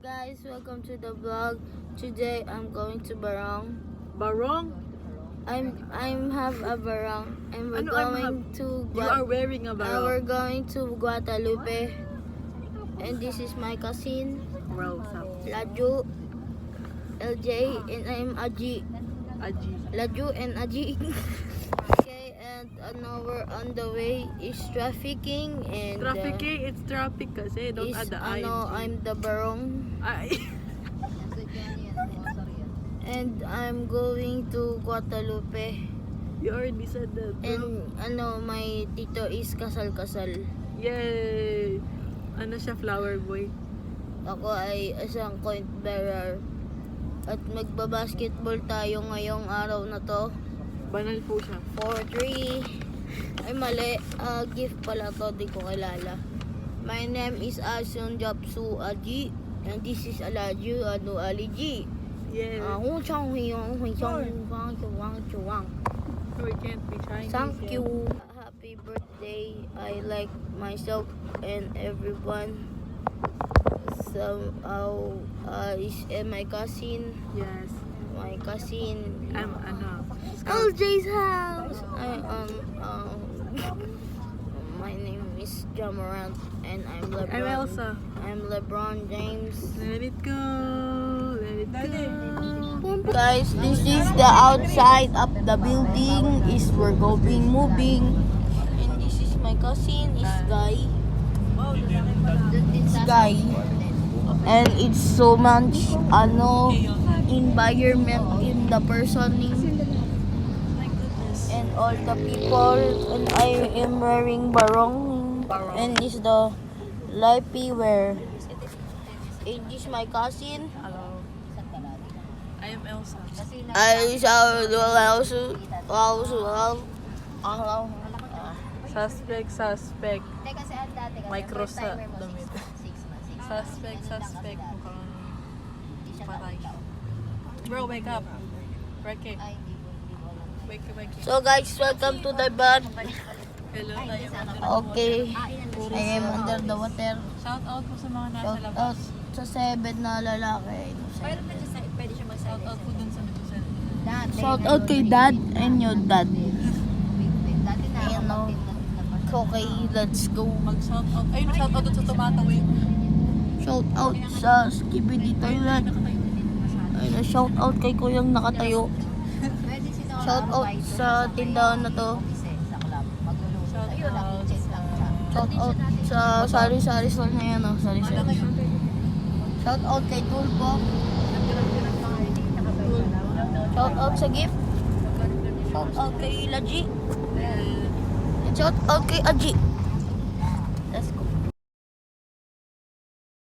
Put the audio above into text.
Guys, welcome to the vlog. Today I'm going to Barong. Barong? I'm have a barong and we're Ano, going to You are wearing a barong. we're going to Guadalupe. And this is my cousin Well, so, Laju, LJ, and I'm Aji. Aji. Laju and Aji. Okay, and now we're on the way. Is trafficking and Trafficking, it's traffic kasi. Don't is add the I. I'm the barong. Ay. And I'm going to Guadalupe. You already said that, bro. And my tito is kasal-kasal. Yay! Ano siya, flower boy? Ako ay isang coin bearer. At magbabasketball tayo ngayong araw na to. Banal po siya. 4-3. Ay mali, gift pala to, di ko kilala. My name is Asun Japsu Aji. And this is Alaju Adu Aliji. Yeah. Hong chong hiyong hong chong wang chuwang chuwang. We can't be Chinese. Thank yet. you. Happy birthday. I like myself and everyone. So, is my cousin. Yes. My cousin. LJ's house. My name is Jamarant and I'm LeBron. I'm Elsa. I'm LeBron James. Let it go. Let it go. Guys, this is the outside of the building. We're going moving. And this is my cousin, is Guy. It's Guy. And it's so much environment in the person and all the people. And I am wearing barong. And this is the lipy wear. And this is my cousin. Hello. I am Elsa. Suspect. May cross sa damit. Suspect. Mukhang patay. Bro, wake up. Reke. Wake. So guys, welcome to the bar. Hello, tayo. Okay, I am under the water. Shout out po sa mga nasa Shout labas. out sa 7 na lalaki. Pwede siya mag-shout out po dun sa Medusan. Shout out kay dad and your dad. Ayan o. Okay, let's go. Mag-shout out. Ayun, shout out dun sa tumatawid. Shout out sa Skibidi Thailand. Ayun, shout out kay kuyang nakatayo. Shout out sa tindahan na to. Shout out sa sari-sari store na yan, sari-sari. Shout out kay Tulpo. Shout out sa gift. Shout out kay Laji. Shout out kay Aji.